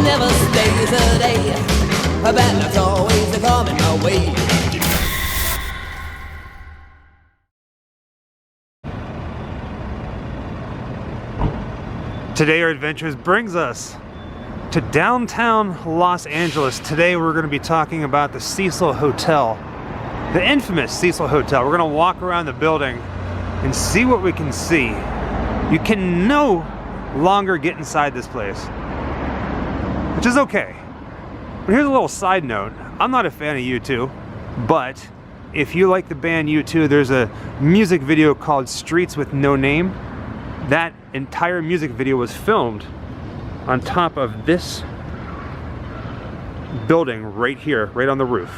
never stays a day. A bad luck's always coming my way. Today our adventures brings us to downtown Los Angeles. Today we're going to be talking about the Cecil Hotel, the infamous Cecil Hotel. We're going to walk around the building and see what we can see. You can no longer get inside this place, which is okay. But here's a little side note. I'm not a fan of U2, but if you like the band U2, there's a music video called Streets with No Name. That entire music video was filmed on top of this building right here, right on the roof.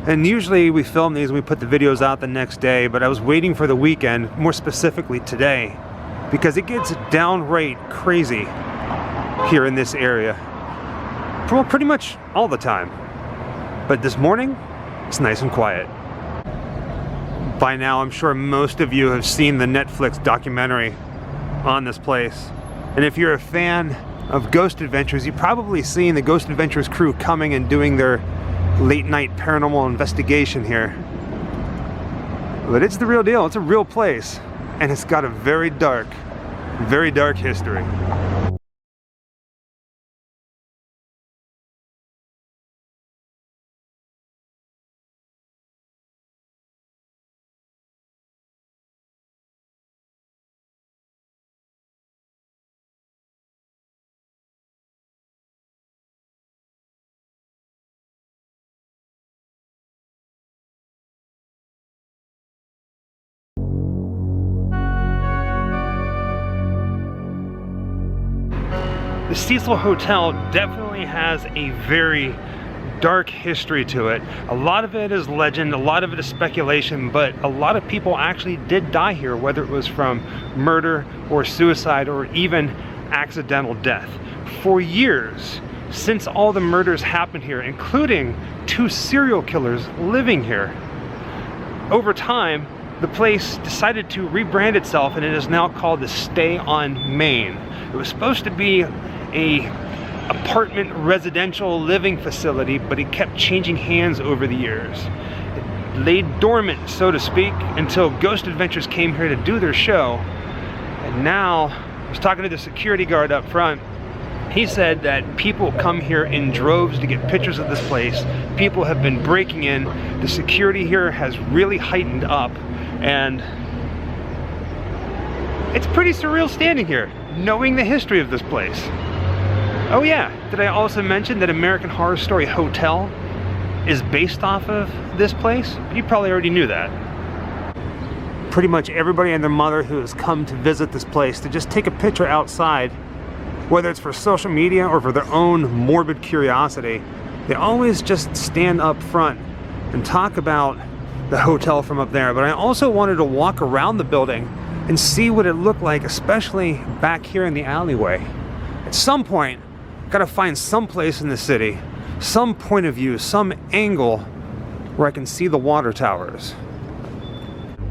And usually we film these and we put the videos out the next day, but I was waiting for the weekend, more specifically today, because it gets downright crazy here in this area. Well, pretty much all the time. But this morning, it's nice and quiet. By now, I'm sure most of you have seen the Netflix documentary on this place. And if you're a fan of Ghost Adventures, you've probably seen the Ghost Adventures crew coming and doing their late night paranormal investigation here. But it's the real deal. It's a real place. And it's got a very dark history. The Cecil Hotel definitely has a very dark history to it. A lot of it is legend, a lot of it is speculation, but a lot of people actually did die here, whether it was from murder or suicide or even accidental death. For years, since all the murders happened here, including 2 serial killers living here, over time, the place decided to rebrand itself and it is now called the Stay on Main. It was supposed to be a apartment residential living facility, but it kept changing hands over the years. It lay dormant, so to speak, until Ghost Adventures came here to do their show. And now, I was talking to the security guard up front. He said that people come here in droves to get pictures of this place. People have been breaking in. The security here has really heightened up, and it's pretty surreal standing here, knowing the history of this place. Oh yeah, did I also mention that American Horror Story Hotel is based off of this place? You probably already knew that. Pretty much everybody and their mother who has come to visit this place to just take a picture outside, whether it's for social media or for their own morbid curiosity, they always just stand up front and talk about the hotel from up there. But I also wanted to walk around the building and see what it looked like, especially back here in the alleyway. At some point, gotta find some place in the city, some point of view, some angle where I can see the water towers.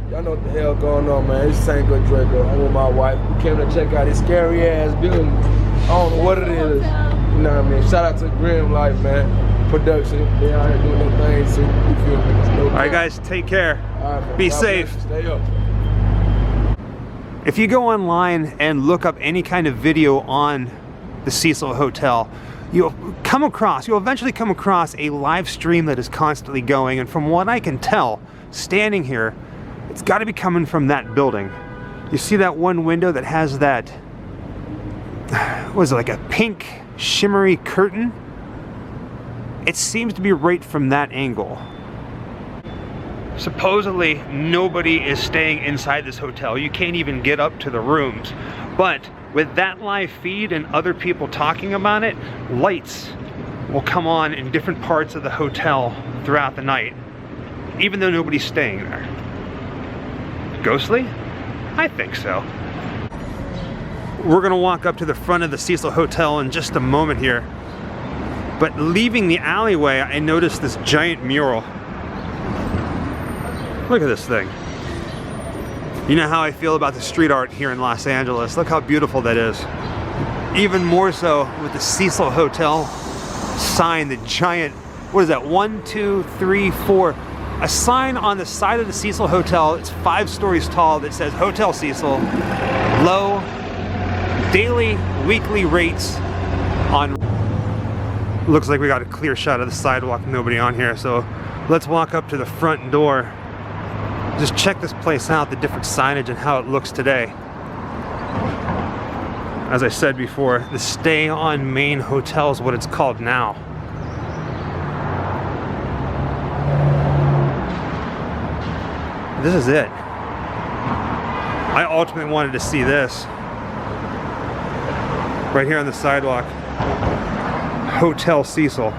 Y'all know what the hell going on, man. It's St. Good Draco. I'm with my wife. We came to check out this scary ass building. I don't know what it is. You know what I mean? Shout out to Grimm Life, man. Production. They out here doing their thing too. You feel me? All right, guys, take care. All right, be safe. Stay up. If you go online and look up any kind of video on the Cecil Hotel, you'll eventually come across a live stream that is constantly going, and from what I can tell, standing here, it's got to be coming from that building. You see that one window that has that, what is it, like a pink shimmery curtain? It seems to be right from that angle. Supposedly, nobody is staying inside this hotel. You can't even get up to the rooms. But with that live feed and other people talking about it, lights will come on in different parts of the hotel throughout the night, even though nobody's staying there. Ghostly? I think so. We're gonna walk up to the front of the Cecil Hotel in just a moment here. But leaving the alleyway, I noticed this giant mural. Look at this thing. You know how I feel about the street art here in Los Angeles. Look how beautiful that is. Even more so with the Cecil Hotel sign, the giant, what is that, 1, 2, 3, 4. A sign on the side of the Cecil Hotel, it's 5 stories tall, that says Hotel Cecil, low, daily, weekly rates on. Looks like we got a clear shot of the sidewalk, nobody on here, so let's walk up to the front door. Just check this place out, the different signage and how it looks today. As I said before, the Stay on Main Hotel is what it's called now. This is it. I ultimately wanted to see this. Right here on the sidewalk. Hotel Cecil.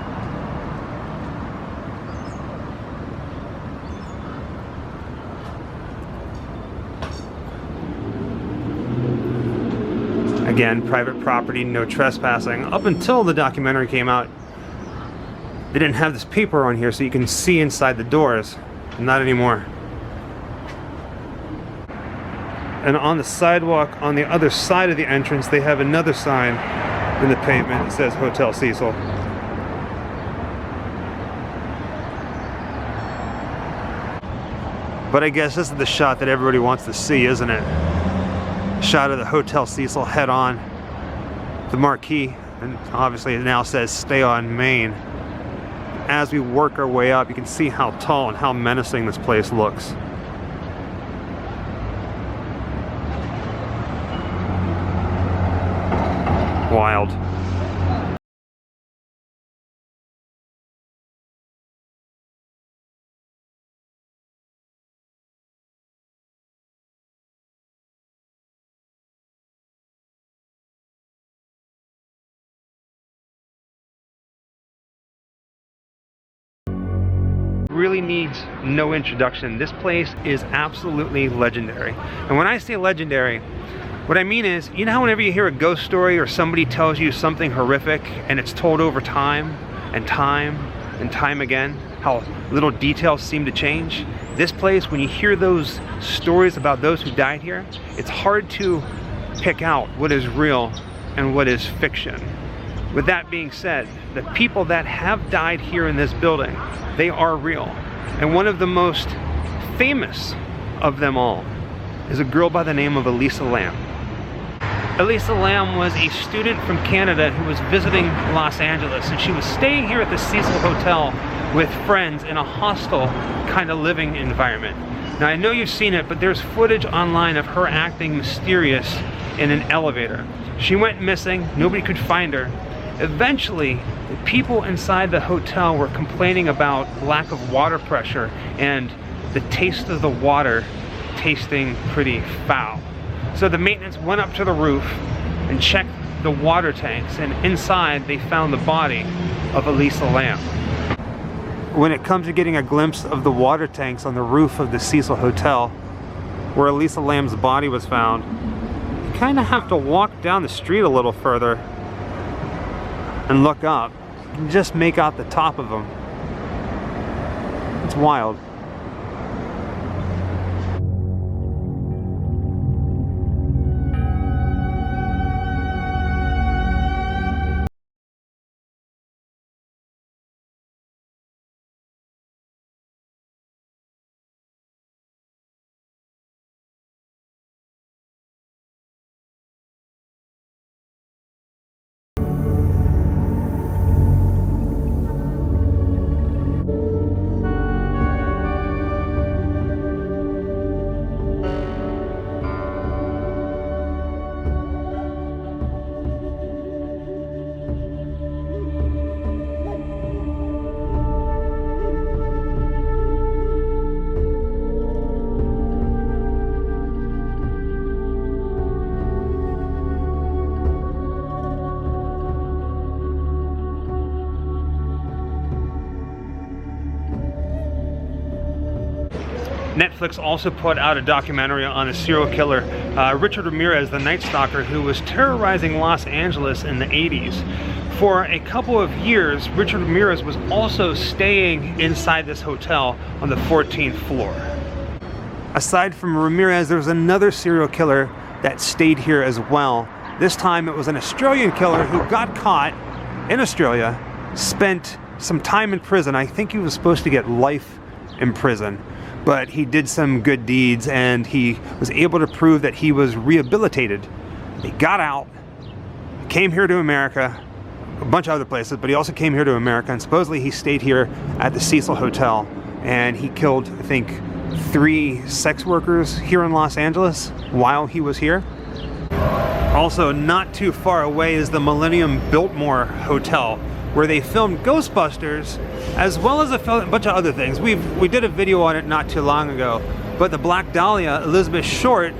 Again, private property, no trespassing. Up until the documentary came out, they didn't have this paper on here so you can see inside the doors. Not anymore. And on the sidewalk on the other side of the entrance, they have another sign in the pavement that says Hotel Cecil. But I guess this is the shot that everybody wants to see, isn't it? Shot of the Hotel Cecil head on, the marquee, and obviously it now says Stay on Main. As we work our way up, you can see how tall and how menacing this place looks. Wild. Really needs no introduction. This place is absolutely legendary. And when I say legendary, what I mean is, you know how whenever you hear a ghost story or somebody tells you something horrific and it's told over time and time and time again, how little details seem to change? This place, when you hear those stories about those who died here, it's hard to pick out what is real and what is fiction. With that being said, the people that have died here in this building, they are real. And one of the most famous of them all is a girl by the name of Elisa Lamb. Elisa Lamb was a student from Canada who was visiting Los Angeles, and she was staying here at the Cecil Hotel with friends in a hostel kind of living environment. Now I know you've seen it, but there's footage online of her acting mysterious in an elevator. She went missing, nobody could find her. Eventually, the people inside the hotel were complaining about lack of water pressure and the taste of the water tasting pretty foul. So the maintenance went up to the roof and checked the water tanks, and inside they found the body of Elisa Lamb. When it comes to getting a glimpse of the water tanks on the roof of the Cecil Hotel, where Elisa Lamb's body was found, you kind of have to walk down the street a little further and look up and just make out the top of them. It's wild. Netflix also put out a documentary on a serial killer, Richard Ramirez, the Night Stalker, who was terrorizing Los Angeles in the 80s. For a couple of years, Richard Ramirez was also staying inside this hotel on the 14th floor. Aside from Ramirez, there was another serial killer that stayed here as well. This time it was an Australian killer who got caught in Australia, spent some time in prison. I think he was supposed to get life in prison, but he did some good deeds and he was able to prove that he was rehabilitated. He got out, came here to America, a bunch of other places, but he also came here to America, and supposedly he stayed here at the Cecil Hotel, and he killed, I think, 3 sex workers here in Los Angeles while he was here. Also, not too far away is the Millennium Biltmore Hotel, where they filmed Ghostbusters, as well as a bunch of other things. We did a video on it not too long ago, but the Black Dahlia, Elizabeth Short,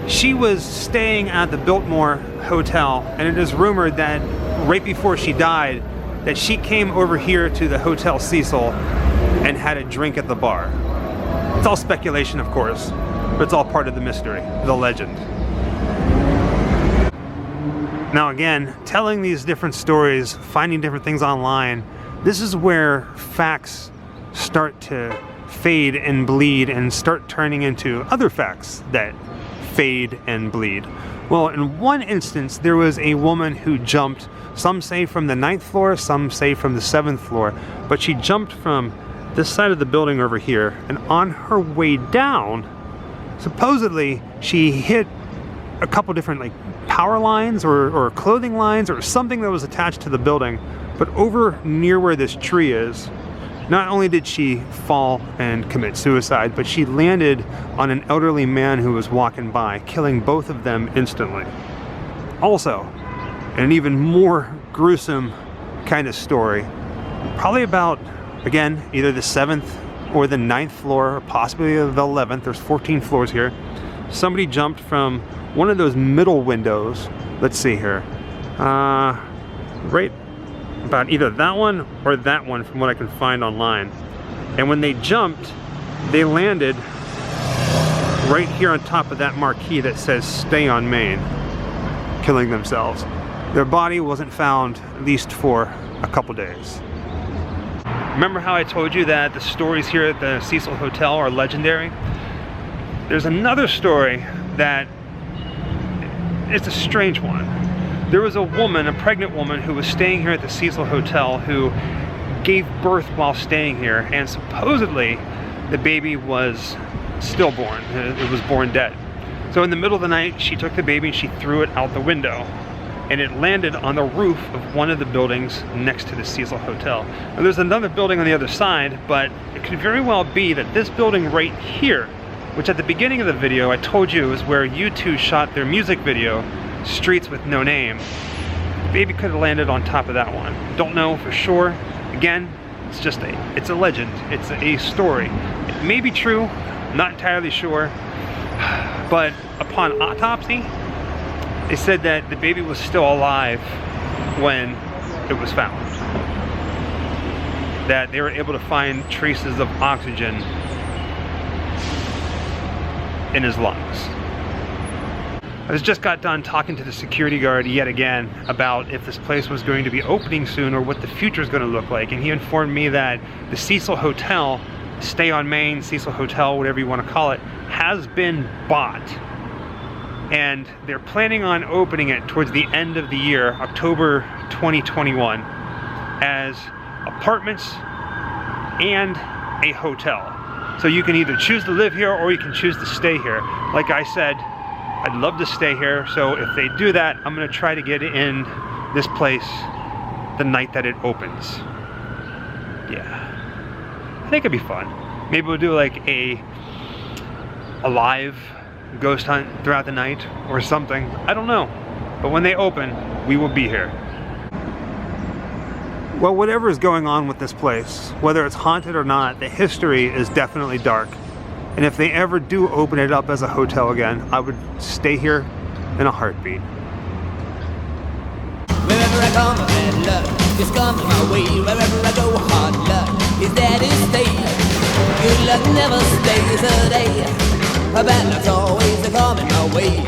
she was staying at the Biltmore Hotel, and it is rumored that right before she died, that she came over here to the Hotel Cecil and had a drink at the bar. It's all speculation, of course, but it's all part of the mystery, the legend. Now again, telling these different stories, finding different things online, this is where facts start to fade and bleed and start turning into other facts that fade and bleed. Well, in one instance, there was a woman who jumped, some say from the 9th floor, some say from the 7th floor, but she jumped from this side of the building over here, and on her way down, supposedly she hit a couple different like power lines or clothing lines or something that was attached to the building. But over near where this tree is, not only did she fall and commit suicide, but she landed on an elderly man who was walking by, killing both of them instantly. Also, an even more gruesome kind of story, probably about, again, either the 7th or the 9th floor, or possibly the 11th. There's 14 floors here. Somebody jumped from one of those middle windows. Let's see here. Right about either that one or that one from what I can find online. And when they jumped, they landed right here on top of that marquee that says "Stay on Main," killing themselves. Their body wasn't found at least for a couple days. Remember how I told you that the stories here at the Cecil Hotel are legendary? There's another story that it's a strange one. There was a woman, a pregnant woman, who was staying here at the Cecil Hotel who gave birth while staying here, and supposedly the baby was stillborn. It was born dead. So in the middle of the night, she took the baby and she threw it out the window, and it landed on the roof of one of the buildings next to the Cecil Hotel. Now, there's another building on the other side, but it could very well be that this building right here, which at the beginning of the video I told you is where U2 shot their music video, Streets with No Name, the baby could have landed on top of that one. Don't know for sure. Again, it's a legend. It's a story. It may be true, I'm not entirely sure, but upon autopsy, they said that the baby was still alive when it was found. That they were able to find traces of oxygen in his lungs. I just got done talking to the security guard yet again about if this place was going to be opening soon or what the future is going to look like, and he informed me that the Cecil Hotel, Stay on Main, Cecil Hotel, whatever you want to call it, has been bought, and they're planning on opening it towards the end of the year, October 2021, as apartments and a hotel. So you can either choose to live here or you can choose to stay here. Like I said, I'd love to stay here, so if they do that, I'm gonna try to get in this place the night that it opens. Yeah, I think it'd be fun. Maybe we'll do like a live ghost hunt throughout the night or something. I don't know, but when they open, we will be here. Well, whatever is going on with this place, whether it's haunted or not, the history is definitely dark. And if they ever do open it up as a hotel again, I would stay here in a heartbeat. Wherever I come, bad luck is coming my way. Wherever I go, hard luck is there to stay. Good luck never stays a day. A bad luck's always coming my way.